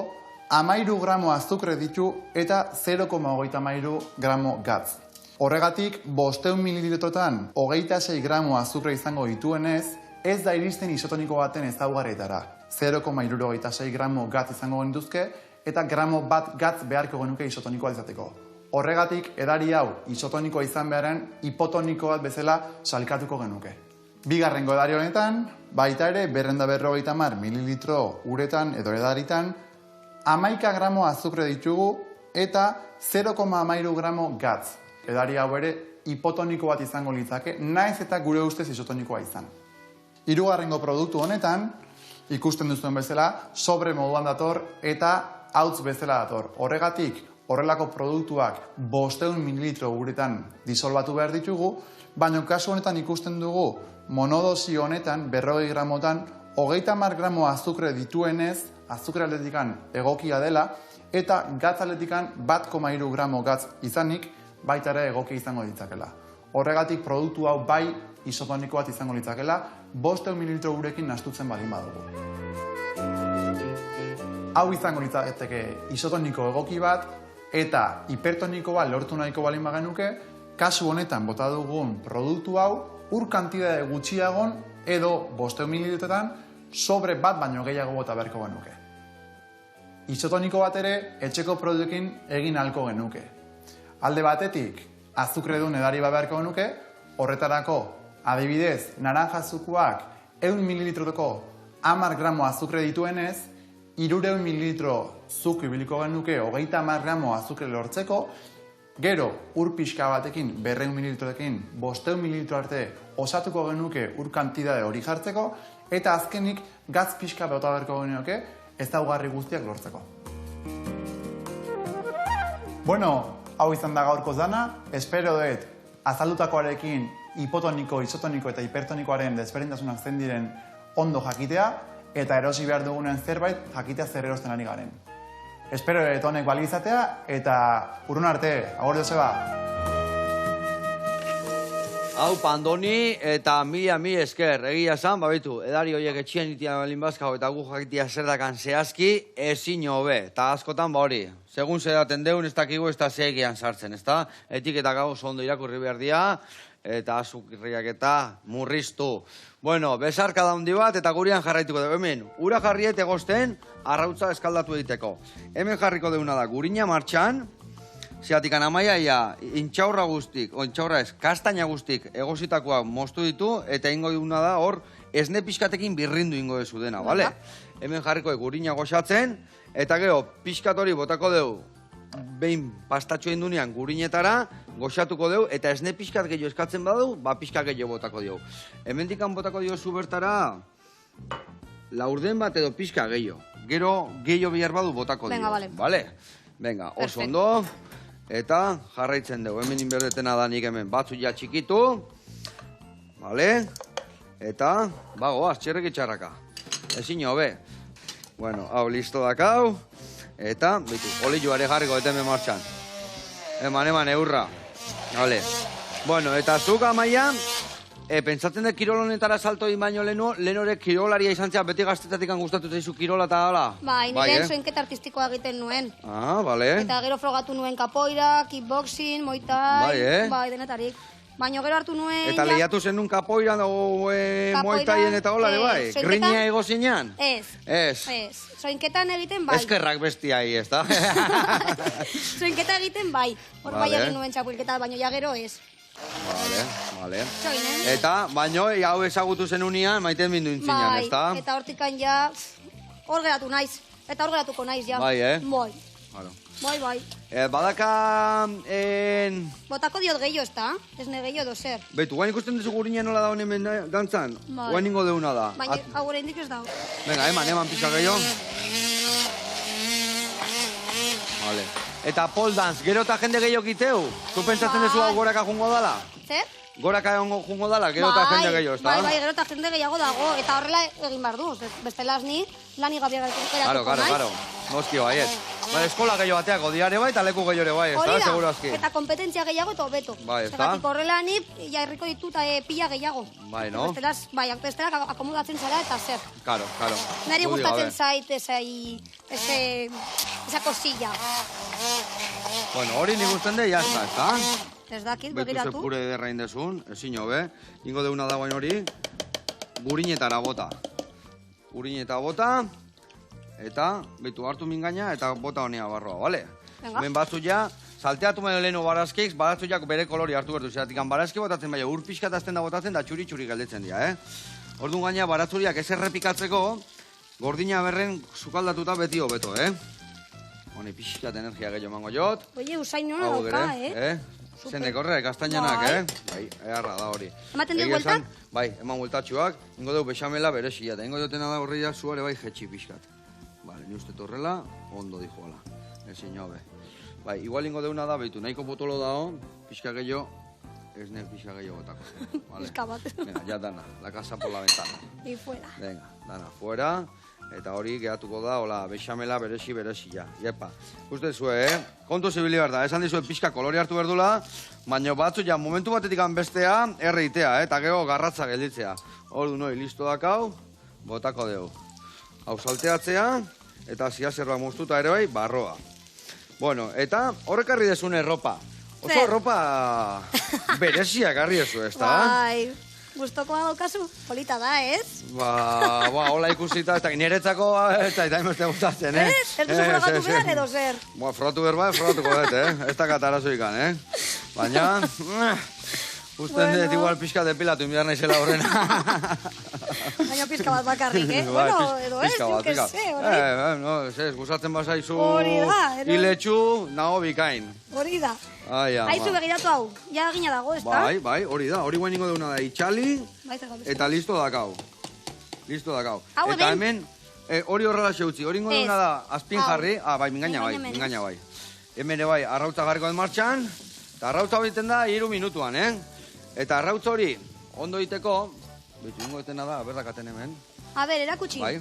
13 gramo azukre ditu eta 0,33 gramo gatz. Horregatik, 500 mililitrotan 26 gramo azukre izango dituenez, ez da iristen isotoniko baten ezaugarrietara. 0,66 gramo gatz izango genituzke eta gramo bat gatz beharko genuke isotonikoa izateko. Horregatik, edari hau isotonikoa izan beharren hipotoniko bat bezala salkatuko genuke. Bigarrengo edari honetan, baita ere 250 mililitro uretan edo edaritan, 11 gramo azukre ditugu eta 0,13 gramo gatz. Edari hau ere hipotoniko bat izango litzake, naiz eta gure ustez isotonikoa izan. Hirugarrengo produktu honetan, ikusten duzuen bezala, sobre moduan dator eta hautz bezala dator. Horregatik, horrelako produktuak 500 mililitro uretan disolbatu behar ditugu, baina kasu honetan ikusten dugu monodosi honetan, 40 gramotan, 30 gramo azukre dituenez, azukre aldetikan egokia dela, eta gatz aldetikan 1,3 gramo gatz izanik, baita ere egokia izango ditzakela. Horregatik produktu hau bai isotoniko bat izango litzakela, 500 mililitro urekin nastutzen baldin badugu. Hau izango litzateke isotoniko egoki bat, eta hipertoniko bat lortu nahiko balin bagenuke, kasu honetan bota dugun produktu hau, ur kantidade gutxiagon edo 500 mililitrotan sobre bat baino gehiago bota beharko genuke. Isotoniko bat ere etxeko produktuekin egin ahalko genuke. Alde batetik, azukredun edari bat beharko genuke, horretarako, adibidez, naranja zukuak 100 mililitrotoko 10 gramo azukre dituenez, 300 mililitro zuku ibiliko genuke 30 gramo azukre lortzeko, gero, ur pixka batekin, 200 mililitroekin, 500 mililitro arte osatuko genuke ur kantidade hori jartzeko, eta azkenik gatz pixka bota beharko genuke ezaugarri guztiak lortzeko. Bueno, hau izan da gaurko dana, espero dut azaldutakoarekin hipotoniko, isotoniko eta hipertonikoaren desberdintasunak zein diren ondo jakitea, eta erosi behar dugunen zerbait jakitea zer erosten ari garen. Espero dut honek bali izatea, eta urrun arte, agur Joseba! Hau, Pandoni eta mi esker. Egia esan, babitu, edari horiek etxien itia balin bazkau eta gu jakitia zer dakan zehazki, ezin hobe. Eta askotan ba hori, segun zedaten deun ez dakigu ez da zeegian sartzen, ez da? Etiketak hau ondo irakurri behar dira, eta azukriak eta murriztu. Bueno, besarka da handi bat eta gurian jarraituko dugu. Hemen, ura jarriet egosten, arrautza eskaldatu egiteko. Hemen jarriko deuna da, gurina martxan, zeatikan amaia, intxaurra guztik, kastaina guztik egositakoa moztu ditu, eta ingo duguna da hor, esne pixkatekin birrindu ingo dezu dena, bale? Hemen jarriko gurina goxatzen, eta gero, pixkat hori botako dugu, behin pastatxo indunean gurinetara, goxatuko dugu, eta esne pixkat gehiago eskatzen badu, ba pixkat gehiago botako dugu. Hemendikan botako dugu zubertara, laurden bat edo pixka gehiago. Gero, gehiago bihar badu botako dugu. Venga, bale? Venga, oso ondo. Eta jarraitzen dugu, hemen inberdetena da nik hemen batzu ja txikitu. Bale? Eta, bagoaz, txerrek itxarraka. Ezin hobe. Bueno, hau listo dakau. Eta, bitu, olioare jarriko eta hemen martxan. Eman eurra. Bale. Bueno, eta zuk amaia, pentsatzen dut kirol honetara salto egin baino lehenorek kirolaria izan zea, beti gaztetatik gustatu zaizu kirola eta hala? Bai, nire soinketa artistikoa egiten nuen. Ah, bale. Eta gero frogatu nuen kapoira, kickboxing, moitai, bai, denetarik. Baina gero hartu nuen... Eta lehiatu zen nun kapoira, moitaien eta hola, de bai? Grinia ego zinean? Ez. Soinketan egiten bai. Eskerrak bestiai, ez da? Soinketa egiten bai. Hor bai egin nuen txapulketa, baina ja gero ez. Vale. Eta, baino, hau ezagutu zen unian, maiten bindu intzinean, ez da? Bai, eta hortikan ja, hor geratu naiz. Eta hor geratuko naiz, ja. Bai, Bai. Bai. Badaka... Botako diot gehiago, ez da? Ez ne gehiago edo zer. Beitu, guain ikusten duzu gurina nola da honen dantzan? Guain ningo deuna da. Baina, hau gure indik ez da. Venga, eman pizka gehiago. Vale. Eta pole dance, gero eta jende gehiago kiteu? Zu pentsatzen duzu hau goraka jungo dala? Zer? Goraka jungo dala, gero eta jende gehiago, ez da? Bai, gero eta jende gehiago dago, eta horrela egin behar du. Bestelaz ni, lani gabiak geratuko naiz. Claro, noski baiet. Ba, eskola gehiago bateako diare bai, eta leku gehiago bai, ez da, seguro aski. Eta kompetentzia gehiago eta hobeto. Bai, ez da? Zergatik horrela ni, jairriko ditut pila gehiago. Bai, no? Bestelak akomodatzen zara eta zer. Claro. Nari gustatzen zait esa cosilla. Bueno, hori nik gusten de, jazta, ez da? Ez dakit, begiratu. Betu ze pure derrain dezun, ezin hobe. Ingo deuna da guain hori, gurinetara bota. Gurineta bota, eta betu hartu mingaina eta bota honea barroa, bale? Ben batzu ja, salteatu baino leheno barazkeik, batzu ja bere kolori hartu berdu, zeratik barazki botatzen baina ur pixkat azten da botatzen da txuri galdetzen dira, Orduan gaina baratzuriak ez errepikatzeko, gordina berren sukaldatuta beti hobeto, Hone pixkat energia gehiago mango jot. Oie, usain nona dauka, Zenek horre, kastainanak, Bai, eharra da hori. Ematen dio Egia bueltak? esan, bai, eman bueltatxuak, ingo dugu bexamela berezia, eta ingo dutena da horria zuare bai jetxi pixkat. Bale, ni uste torrela, ondo dijoala. Ezin joabe. Bai, igual ingo deuna da, behitu, nahiko potolo dao, pixka gehiago, ez nek pixka gehiago gotako. Vale. Pixka bat. Venga, ya dana, la casa por la ventana. Y fuera. Venga, dana, fuera. Eta hori gehatuko da, hola, bexamela berezia. Iepa, uste zue, kontu zibili behar da, esan dizue pixka kolori hartu berdula, baina batzu ja momentu batetik bestea, erreitea, eta gero garratza gelditzea. Hor du noi, listo dakau, botako deu. Hau salteatzea, eta zia zerba moztuta ere bai, barroa. Bueno, eta horrekarri desune ropa. Oso ropa berezia garri ezu, ez da? Bai, gustokoa daukazu, polita da, ez? Ba, hola ikusita, eta niretzako, eta emeste gustatzen, Ez duzu frogatu behar edo zer? Ba, frogatu behar bai, frogatuko dut, ez da katarazo ikan, Baina, usten dut igual pixka depilatu inbiar naizela horrena. Baina pizka bat bakarrik, Bueno, edo ez, jo que se, hori. No, ez, gustatzen bazaizu Hori da, hiletxu, nago bikain. Hori da. Ai, ama. Aizu begiratu hau, ja gina dago, ez da? Bai, hori da, hori guain ingo deuna da, itxali, Bai, zer gabe. eta listo dakau. Listo dakau. Hau Eta hemen? hemen, hori horrela xeutzi, hori ingo deuna da, azpin Hau. jarri, bai, mingaina bai. Hemen ere bai, arrautza jarriko den martxan, eta arrautza egiten da 3 minutuan, Eta arrautza hori, ondo egiteko, betu ingo etena da, berdakaten hemen. A ber, erakutsi. Bai.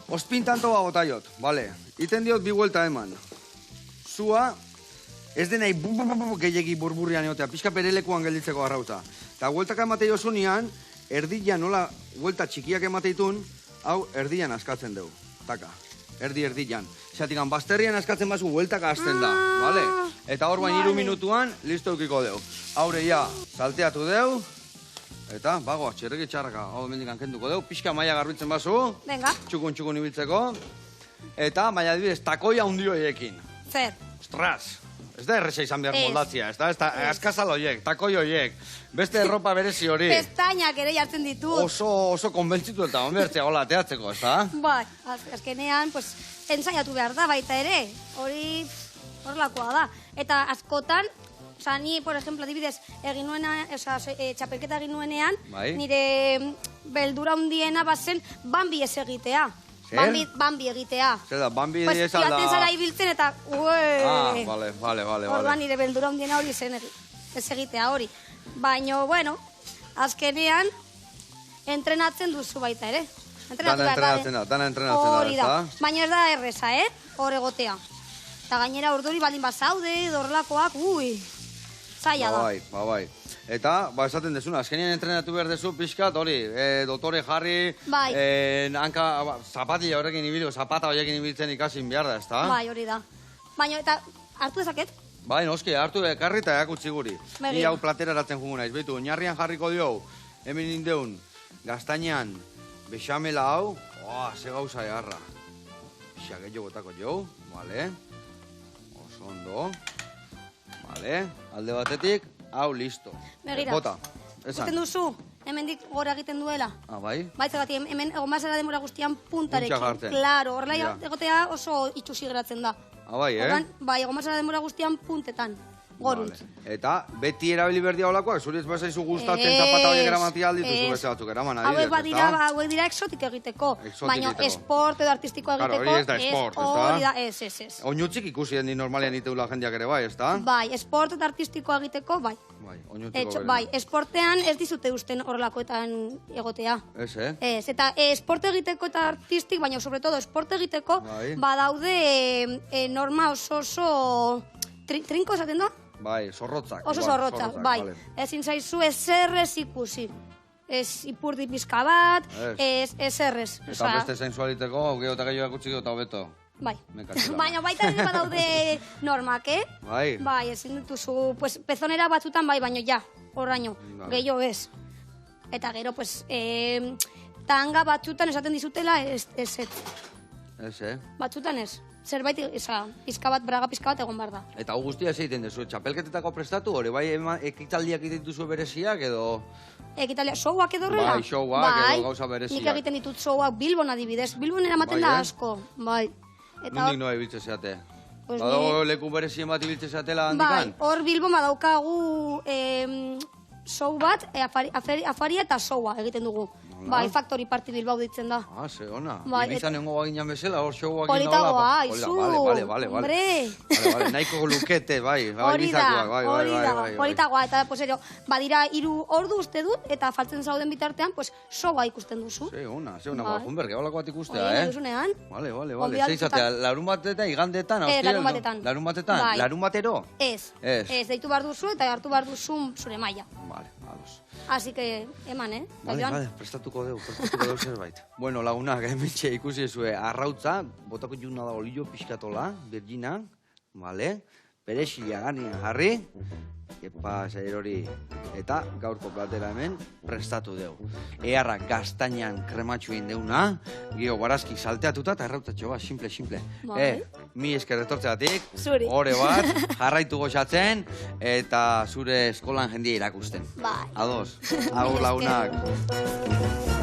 Ospin tanto botaiot, bale. Iten diot 2 vuelta eman. Zua, ez denai gehiagi burburrian egotea, pixka perelekuan gelditzeko arrautza. Eta vueltaka ematei osunian, erdian nola vuelta txikiak emateitun, hau erdian askatzen dugu. Taka, erdian. Zatikan, basterrian askatzen bazu, vueltaka azten da, bale? Eta hor bain 3 minutuan, listo eukiko dugu. Haure ja, salteatu dugu. Eta, bagoa, txerreki txarraka, hau mendikan kenduko dugu, pixka maia garbitzen bazu, Venga. txukun ibiltzeko, eta maia adibidez, takoia hundio eiekin. Zer. Ostras, ez da erresa izan behar Ez. moldatzia, ez da, askazal horiek, takoi horiek, beste erropa berezi hori. Pestainak ere jartzen ditut. Oso konbentzitu eta onbertzea, hola, ateatzeko, ez da? Bai, azkenean, pues, ensaiatu behar da baita ere. Hori horrelakoa da. Eta askotan, oza, ni, por ejemplo, adibidez, egin nuena, oza, txapelketa egin nuenean, Bai. nire beldura hundiena bazen Bambi ez egitea. Zer? Bambi egitea. Zer da, Bambi Pues, ez alda... joaten zara ibiltzen eta, Vale. Orduan nire beldura hundiena hori ez egitea hori. Baina, bueno, azkenean, entrenatzen duzu baita ere. Dana entrenatzen da, Hori ez da? Baina ez da erreza, hor egotea. Eta gainera orduri baldin bazaude, dorrelakoak, zaila da. Bai. Eta, esaten desuna, azkenean entrenatu behar dezu pixkat, hori, dotore jarri, Bai. hanka, zapatila horrekin ibilgo, zapata horrekin ibiltzen ikasin behar da, ez da? Bai, hori da. Baina, eta hartu dezaket? Bai, noski, hartu ekarri eta erakutsi guri. Begira. Ni hau plateraratzen jugu naiz, behitu, oinarrian jarriko dio, hemen indeun, gaztainan, bexamela hau, ze gauza eharra. Pixa gehiago botako jo, vale, oso ondo, vale, alde batetik, hau listo. Begira. Bota, esan. Ikusten duzu, hemendik gora egiten duela. Bai? Bai, zergatik, hemen egon bazara demora guztian puntarekin. Puntxa jartzen. Claro, horrela Ja. egotea oso itxusi geratzen da. Bai, Orduan, bai, egon bazara demora guztian puntetan. Goruntz. Vale. Eta beti erabili berdia olakoak, zuri ez bazaizu gustatzen Ez, zapata horiek eramatia aldituzu ez. beste batzuk eraman Hauek adibidez, ezta? hauek dira exotik egiteko. Exotik Baina egiteko. esport edo artistikoa Claro, egiteko. hori ez da esport, ezta? Hori da, ez. Oinutzik ikusi den normalean iteula jendeak ere bai, ezta? Bai, esport eta artistikoa egiteko, bai. Bai, oinutziko Bai, esportean ez dizute usten horrelakoetan egotea. Ez, Ez, eta esport egiteko eta artistik, baina sobre todo esport egiteko, Bai. badaude norma oso trinko esaten da? Bai, zorrotzak. Oso igual, zorrotzak, bai. vale. Ezin zaizu ezerrez ikusi. Ez ipurdi pizka bat, ez errez. Eta beste sensualiteko, geho eta gehiago akutsiko eta hobeto. Bai. Mekatxela. Baina baita ere badaude normak, Bai. Bai, ezin dituzu, pues, pezonera batzutan bai, baino ja, horraino, Vale. gehiago ez. Eta gero, pues, tanga batzutan esaten dizutela ez. Ez, Batzutan ez. Zerbait, pizka bat, braga pizka bat egon behar da. Eta hau guztia ez egiten dezu, txapelketetako prestatu, hori bai ekitaldiak egiten duzu bereziak edo... Ekitalia, showak edo horrela? Bai, showak edo gauza bereziak. Nik egiten ditut showak Bilbon adibidez. Bilbon eramaten Bai, da eh? asko. Bai. Eta Nondik noa ibiltze zeate? Pues Badago leku berezien bat ibiltze zatela Bai, handikan? hor Bilbon badaukagu show bat, afaria eta showa egiten dugu. Bai, Factory Party Bilbao ditzen da. Ah, ze ona. Bai, Ibizan nengo baginan bezala, hor showak Politagoa, aizu. Vale. Hombre. Nahiko lukete, bai. Hori da, hori da, bai. politagoa, eta, pues, badira 3 ordu uste dut, eta faltzen zauden bitartean, pues, showa ikusten duzu. Ze ona, Bai. Junberge, holako bat ikustea, Hori duzunean. Vale. Gonbidatuta. Zeizatea, larun batetan, igandetan, Larun batetan. Larun batetan, Bai. larun batero? Ez, deitu behar duzu eta hartu behar duzun zure maila. Vale, ados. Así que, eman, Vale, prestatuko deu zerbait. Bueno, lagunak, hementxe ikusi ezue, arrautza, botako juna da olio pixkatola, Virgina, vale, perexila ganean jarri, epa, zair hori, eta gaurko platera hemen prestatu deu. Earra gaztainan krematxu egin deuna, gio barazki salteatuta eta arrautzatxo bat, simple. Bai. Mi esker etortzeatik, Zuri. ore bat, jarraitu goxatzen, eta zure eskolan jendia irakusten. Bai. Ados, agur lagunak.